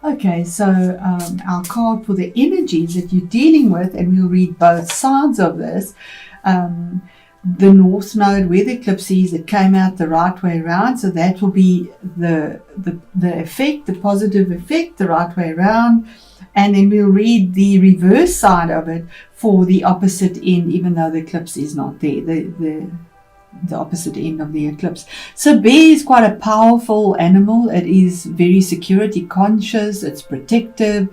Okay, so our card for the energies that you're dealing with, and we'll read both sides of this. The North Node, where the eclipse is, it came out the right way around, so that will be the effect, the positive effect, the right way around. And then we'll read the reverse side of it for the opposite end, even though the eclipse is not there, the opposite end of the eclipse. So bear is quite a powerful animal. It is very security conscious, it's protective.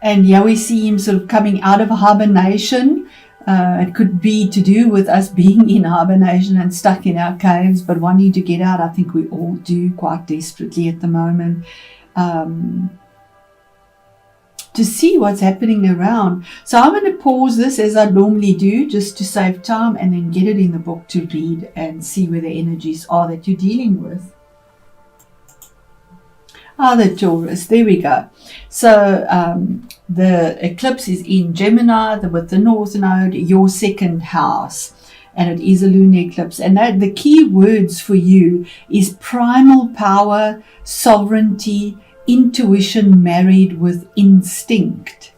And yeah, we see him sort of coming out of hibernation. It could be to do with us being in hibernation and stuck in our caves, but wanting to get out. I think we all do quite desperately at the moment, to see what's happening around. So I'm going to pause this as I normally do, just to save time, and then get it in the book to read and see where the energies are that you're dealing with. The Taurus, there we go. So the eclipse is in Gemini with the North Node, your second house, and it is a lunar eclipse. And that the key words for you is primal power, sovereignty, intuition married with instinct.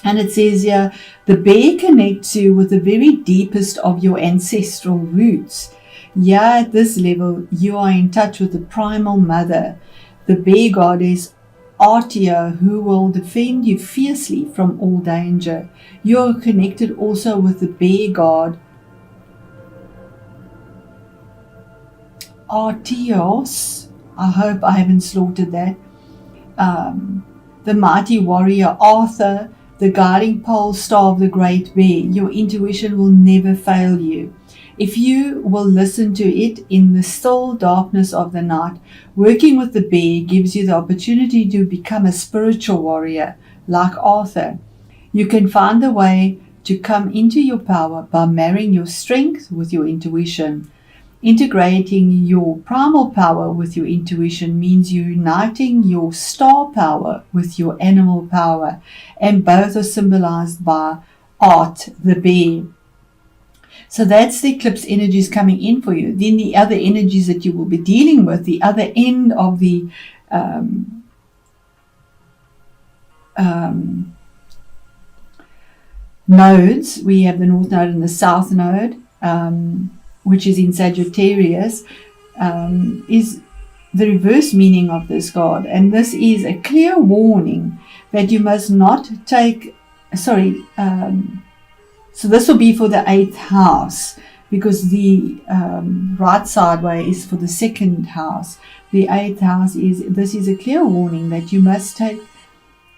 And it says here, the bear connects you with the very deepest of your ancestral roots. Yeah, at this level, you are in touch with the primal mother, the bear goddess Artia, who will defend you fiercely from all danger. You are connected also with the bear god Artios. I hope I haven't slaughtered that. The mighty warrior Arthur, the guiding pole star of the great bear. Your intuition will never fail you. If you will listen to it in the still darkness of the night, working with the bear gives you the opportunity to become a spiritual warrior like Arthur. You can find the way to come into your power by marrying your strength with your intuition. Integrating your primal power with your intuition means uniting your star power with your animal power, and both are symbolized by Art, the bear. So that's the eclipse energies coming in for you. Then the other energies that you will be dealing with, the other end of the nodes, we have the North Node and the South Node, which is in Sagittarius, is the reverse meaning of this card. And this is a clear warning that you must not take, so this will be for the 8th house, because the right sideway is for the 2nd house. The 8th house this is a clear warning that you must take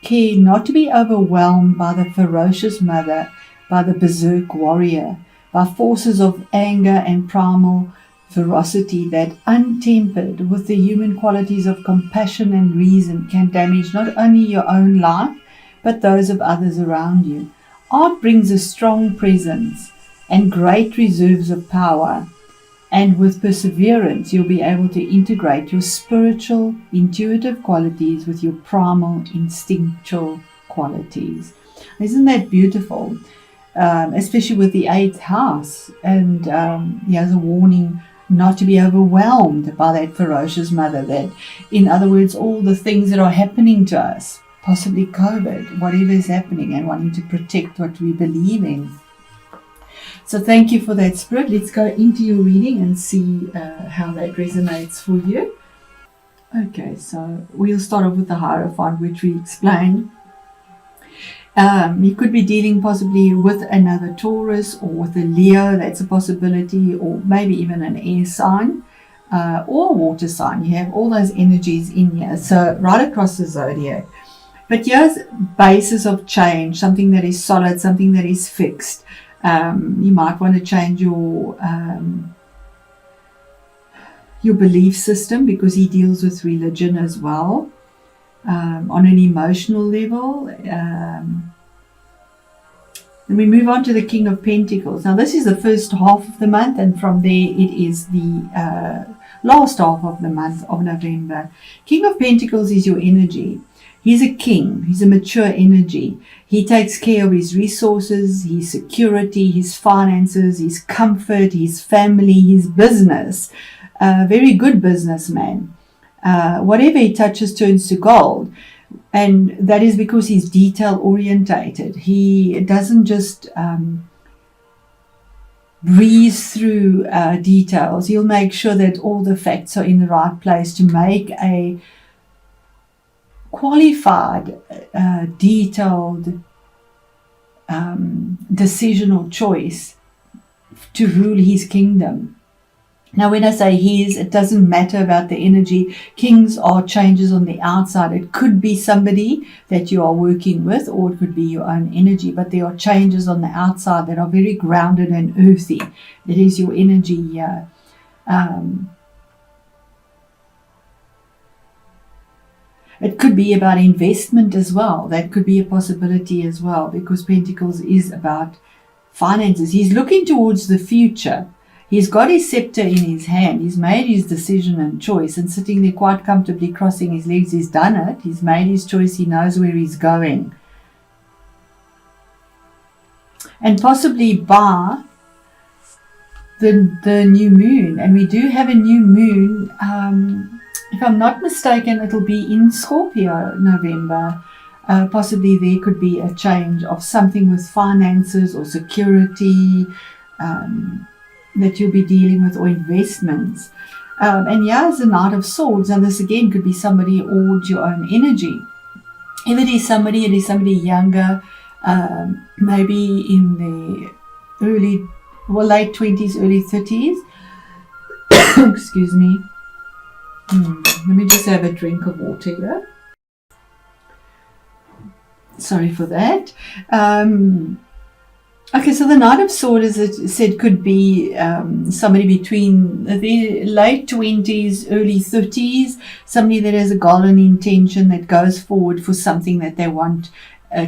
care not to be overwhelmed by the ferocious mother, by the berserk warrior, by forces of anger and primal ferocity that, untempered with the human qualities of compassion and reason, can damage not only your own life, but those of others around you. Art brings a strong presence and great reserves of power, and with perseverance you'll be able to integrate your spiritual, intuitive qualities with your primal, instinctual qualities. Isn't that beautiful? Especially with the 8th house, and he has a warning not to be overwhelmed by that ferocious mother, that, in other words, all the things that are happening to us, possibly COVID, whatever is happening, and wanting to protect what we believe in. So thank you for that, Spirit. Let's go into your reading and see how that resonates for you. Okay, so we'll start off with the Hierophant, which we explained. You could be dealing possibly with another Taurus or with a Leo, that's a possibility, or maybe even an air sign or a water sign. You have all those energies in here, so right across the zodiac. But here's basis of change, something that is solid, something that is fixed. You might want to change your belief system, because he deals with religion as well. On an emotional level. Then we move on to the King of Pentacles. Now this is the first half of the month, and from there it is the last half of the month of November. King of Pentacles is your energy. He's a king. He's a mature energy. He takes care of his resources, his security, his finances, his comfort, his family, his business. a very good businessman. Whatever he touches turns to gold. And that is because he's detail orientated. He doesn't just breeze through details. He'll make sure that all the facts are in the right place to make a qualified, detailed decision or choice to rule his kingdom. Now, when I say his, it doesn't matter about the energy. Kings are changes on the outside. It could be somebody that you are working with, or it could be your own energy, but there are changes on the outside that are very grounded and earthy. That is your energy here. It could be about investment as well. That could be a possibility as well, because Pentacles is about finances. He's looking towards the future. He's got his scepter in his hand. He's made his decision and choice, and sitting there quite comfortably crossing his legs. He's done it. He's made his choice. He knows where he's going. And possibly by the new moon. And we do have a new moon. If I'm not mistaken, it'll be in Scorpio, November. Possibly there could be a change of something with finances or security, that you'll be dealing with, or investments. And here's the Knight of Swords, and this again could be somebody or your own energy. If it is somebody younger, maybe in the late 20s, early 30s. Excuse me. Let me just have a drink of water here. Sorry for that. Okay, so the Knight of Swords, as I said, could be somebody between the late 20s, early 30s, somebody that has a goal and intention that goes forward for something that they want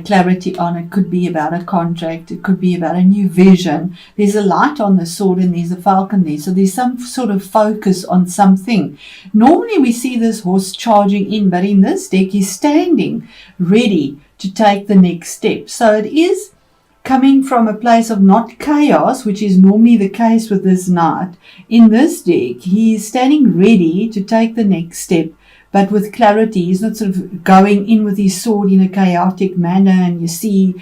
clarity on. It could be about a contract. It could be about a new vision. There's a light on the sword and there's a falcon there. So there's some sort of focus on something. Normally we see this horse charging in, but in this deck he's standing ready to take the next step. So it is coming from a place of not chaos, which is normally the case with this knight. In this deck, he is standing ready to take the next step, but with clarity. He's not sort of going in with his sword in a chaotic manner, and you see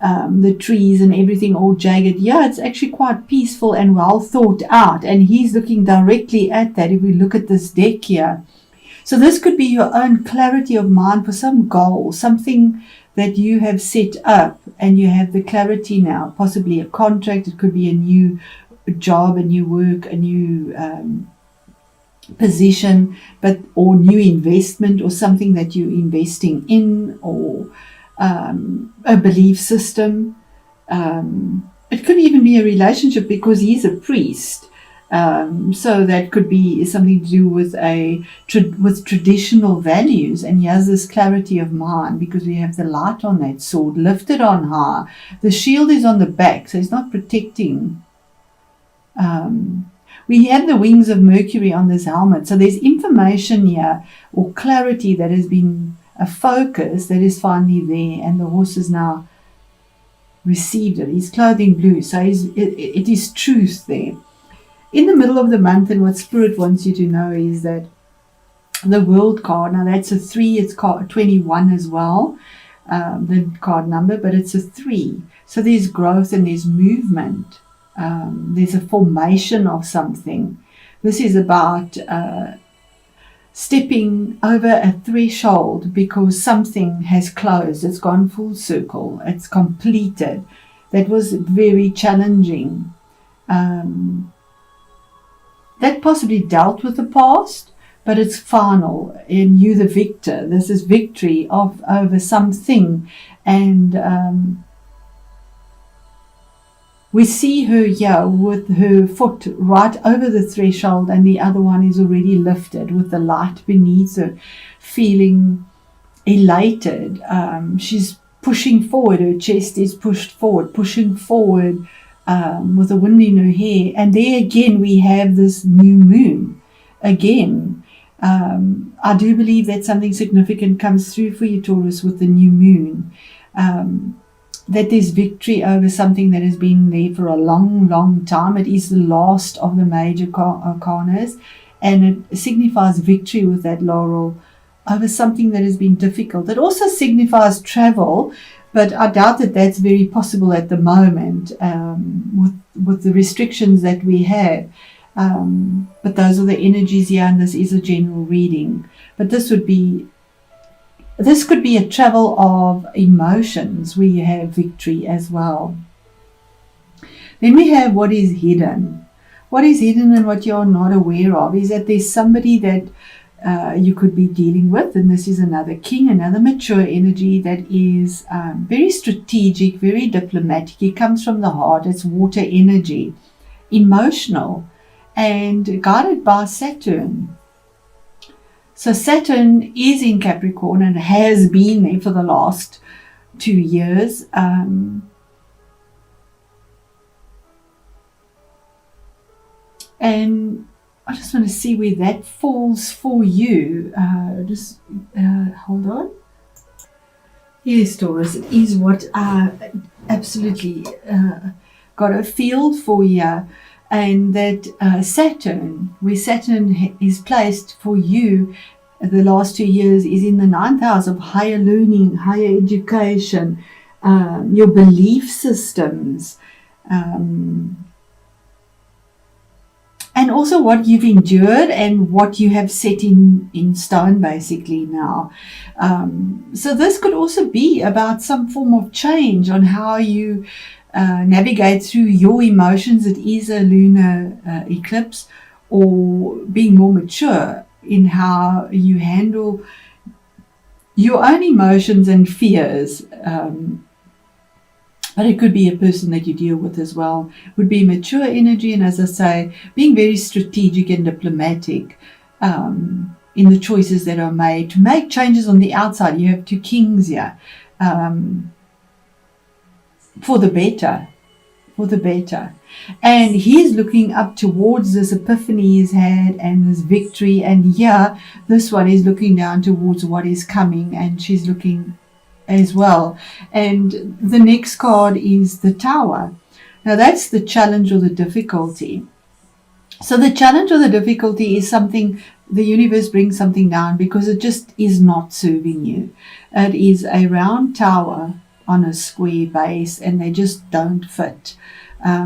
the trees and everything all jagged. Yeah, it's actually quite peaceful and well thought out, and he's looking directly at that if we look at this deck here. So this could be your own clarity of mind for some goal, something that you have set up, and you have the clarity now, possibly a contract. It could be a new job, a new work, a new position, or new investment, or something that you're investing in, or a belief system. It could even be a relationship, because he's a priest. So that could be something to do with with traditional values, and he has this clarity of mind because we have the light on that sword lifted on high. The shield is on the back, so it's not protecting. We have the wings of Mercury on this helmet, so there's information here or clarity that has been a focus that is finally there, and the horse has now received it. He's clothed in blue, so it is truth there. In the middle of the month, and what Spirit wants you to know is that the World card, now that's a 3, it's card 21 as well, the card number, but it's a 3. So there's growth and there's movement. There's a formation of something. This is about stepping over a threshold because something has closed. It's gone full circle. It's completed. That was very challenging. That possibly dealt with the past, but it's final, and you the victor. This is victory over something, and we see her here with her foot right over the threshold, and the other one is already lifted with the light beneath her, feeling elated. She's pushing forward. Her chest is pushed forward, pushing forward. With the wind in her hair, and there again we have this new moon again. I do believe that something significant comes through for you, Taurus, with the new moon, that there's victory over something that has been there for a long time. It is the last of the major arcanas, and it signifies victory with that laurel over something that has been difficult. It also signifies travel, but I doubt that that's very possible at the moment with the restrictions that we have. But those are the energies here, and this is a general reading. But this could be a travel of emotions where you have victory as well. Then we have what is hidden. What is hidden and what you are not aware of is that there's somebody that you could be dealing with, and this is another king, another mature energy that is very strategic, very diplomatic. It comes from the heart. It's water energy, emotional, and guided by Saturn. So Saturn is in Capricorn and has been there for the last 2 years. And I just want to see where that falls for you. Hold on. Yes, Taurus, it is what I absolutely got a field for you. And that Saturn, where Saturn is placed for you the last 2 years, is in the 9th house of higher learning, higher education, your belief systems, and also what you've endured and what you have set in stone basically now. So this could also be about some form of change on how you navigate through your emotions. It is a lunar eclipse, or being more mature in how you handle your own emotions and fears. But it could be a person that you deal with as well. It would be mature energy, and as I say, being very strategic and diplomatic in the choices that are made to make changes on the outside. You have 2 kings here, for the better. And he's looking up towards this epiphany he's had and this victory, and this one is looking down towards what is coming, and she's looking as well. And the next card is the Tower. Now that's the challenge or the difficulty. So the challenge or the difficulty is something, the universe brings something down because it just is not serving you. It is a round tower on a square base, and they just don't fit.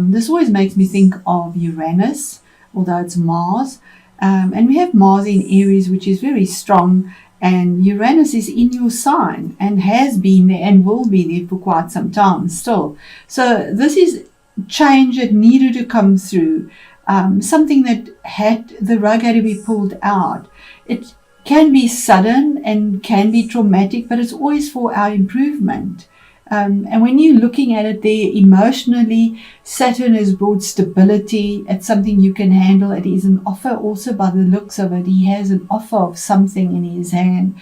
This always makes me think of Uranus, although it's Mars. And we have Mars in Aries, which is very strong, and Uranus is in your sign and has been there and will be there for quite some time still. So this is change that needed to come through, something that the rug had to be pulled out. It can be sudden and can be traumatic, but it's always for our improvement. And when you're looking at it there emotionally, Saturn has brought stability. It's something you can handle. It is an offer also by the looks of it. He has an offer of something in his hand,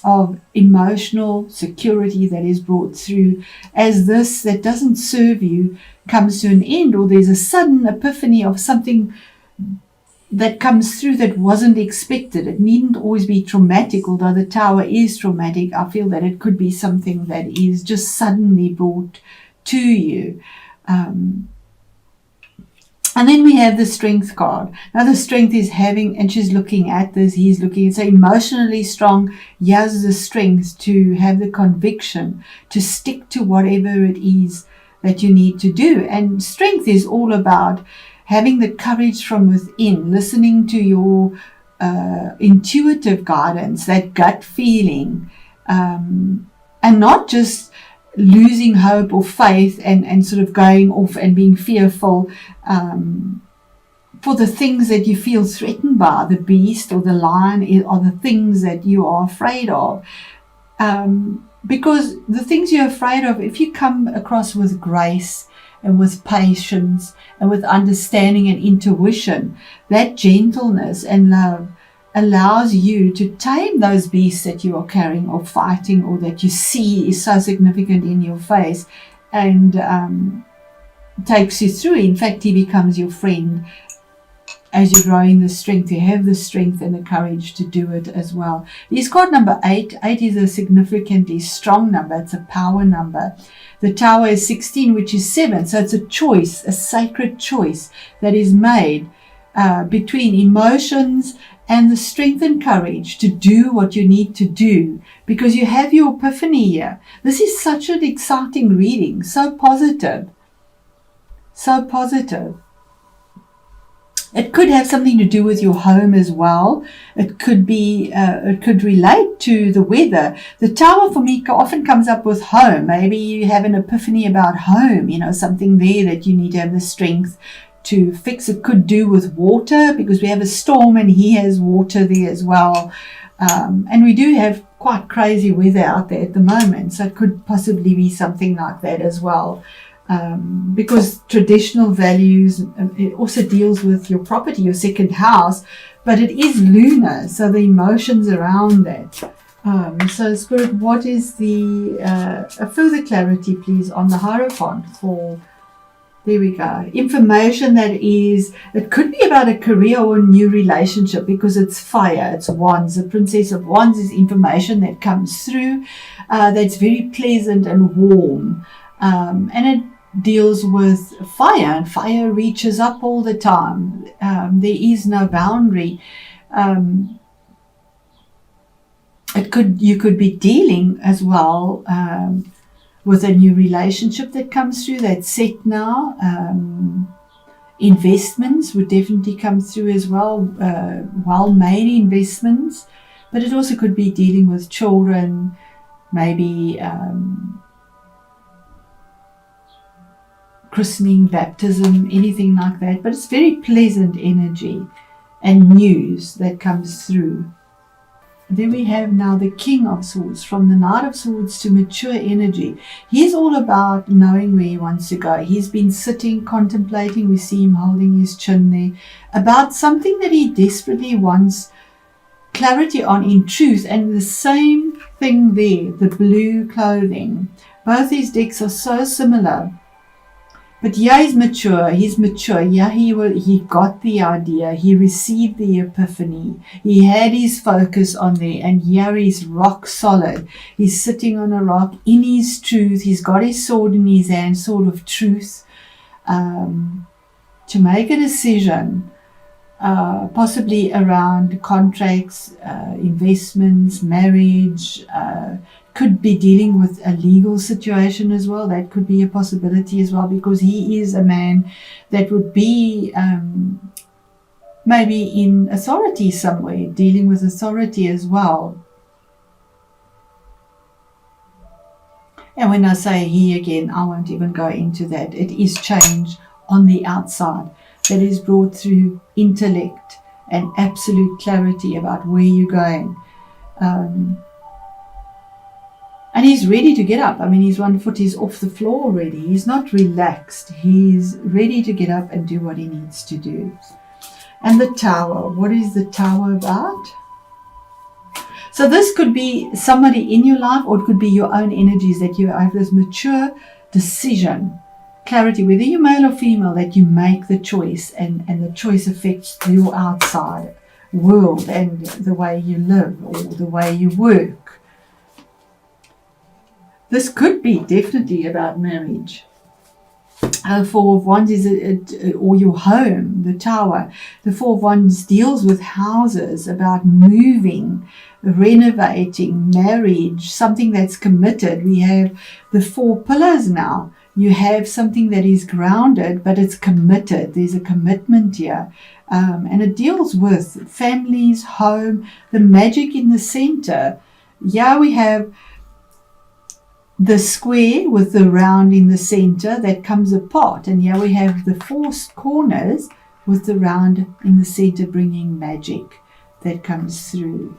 of emotional security that is brought through as this that doesn't serve you comes to an end, or there's a sudden epiphany of something that comes through that wasn't expected. It needn't always be traumatic, although the Tower is traumatic. I feel that it could be something that is just suddenly brought to you. And then we have the Strength card. Now the Strength is having, and she's looking at this, he's looking, it's emotionally strong. He has the strength to have the conviction to stick to whatever it is that you need to do. And strength is all about having the courage from within, listening to your intuitive guidance, that gut feeling, and not just losing hope or faith and sort of going off and being fearful for the things that you feel threatened by, the beast or the lion, or the things that you are afraid of. Because the things you're afraid of, if you come across with grace and with patience and with understanding and intuition, that gentleness and love allows you to tame those beasts that you are carrying or fighting, or that you see is so significant in your face, and takes you through. In fact, he becomes your friend as you're growing the strength. You have the strength and the courage to do it as well. He's card number 8. 8 is a significantly strong number. It's a power number. The Tower is 16, which is 7. So it's a choice, a sacred choice that is made between emotions and the strength and courage to do what you need to do, because you have your epiphany here. This is such an exciting reading, so positive. So positive. It could have something to do with your home as well. It could be, it could relate to the weather. The Tower for me often comes up with home. Maybe you have an epiphany about home, something there that you need to have the strength to fix. It could do with water, because we have a storm and he has water there as well. And we do have quite crazy weather out there at the moment. So it could possibly be something like that as well. Because traditional values, it also deals with your property, your second house, but it is lunar, so the emotions around that. So Spirit, what is the a further clarity, please, on the Hierophant for, there we go, information that is, it could be about a career or a new relationship, because it's fire, it's wands. The Princess of Wands is information that comes through that's very pleasant and warm, and it deals with fire, and fire reaches up all the time. There is no boundary. You could be dealing as well with a new relationship that comes through, that's set now. Investments would definitely come through as well, well-made investments, but it also could be dealing with children, maybe christening, baptism, anything like that. But it's very pleasant energy and news that comes through. Then we have now the King of Swords, from the Knight of Swords to mature energy. He's all about knowing where he wants to go. He's been sitting, contemplating. We see him holding his chin there, about something that he desperately wants clarity on in truth. And the same thing there, the blue clothing. Both these decks are so similar. But yeah, he's mature. Yeah, he got the idea. He received the epiphany. He had his focus on there, and yeah, he's rock solid. He's sitting on a rock in his truth. He's got his sword in his hand, sword of truth, to make a decision, possibly around contracts, investments, marriage, could be dealing with a legal situation as well. That could be a possibility as well, because he is a man that would be maybe in authority somewhere, dealing with authority as well. And when I say he again, I won't even go into that. It is change on the outside that is brought through intellect and absolute clarity about where you're going. And he's ready to get up. I mean, his one foot is off the floor already. He's not relaxed. He's ready to get up and do what he needs to do. And the Tower. What is the Tower about? So this could be somebody in your life, or it could be your own energies, that you have this mature decision, clarity, whether you're male or female, that you make the choice, and the choice affects your outside world and the way you live or the way you work. This could be definitely about marriage. Four of Wands is or your home, the Tower. The Four of Wands deals with houses, about moving, renovating, marriage, something that's committed. We have the four pillars now. You have something that is grounded, but it's committed. There's a commitment here. And it deals with families, home, the magic in the center. Yeah, we have the square with the round in the center that comes apart. And here we have the four corners with the round in the center, bringing magic that comes through.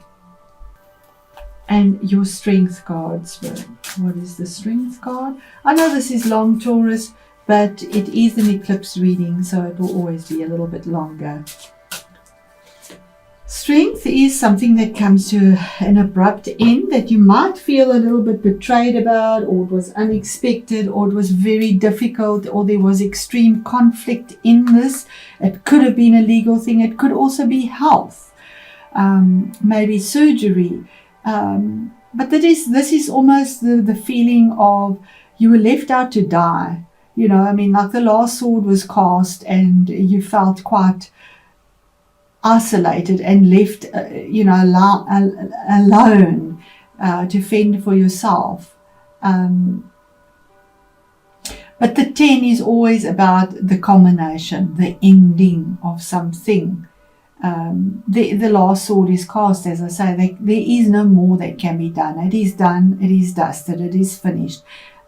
And your strength card, Spirit. What is the strength card? I know this is long, Taurus, but it is an eclipse reading, so it will always be a little bit longer. Strength is something that comes to an abrupt end, that you might feel a little bit betrayed about, or it was unexpected, or it was very difficult, or there was extreme conflict in this. It could have been a legal thing. It could also be health, maybe surgery. But this is almost the feeling of you were left out to die. You know, I mean, like the last sword was cast and you felt quite isolated and left, alone to fend for yourself. But the 10 is always about the culmination, the ending of something. The last sword is cast, as I say. There is no more that can be done. It is done, it is dusted, it is finished.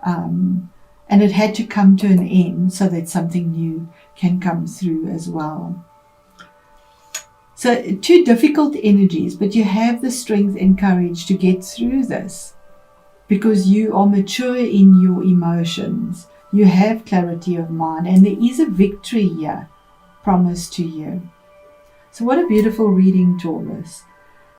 And it had to come to an end so that something new can come through as well. So 2 difficult energies, but you have the strength and courage to get through this because you are mature in your emotions. You have clarity of mind, and there is a victory here promised to you. So what a beautiful reading, Taurus.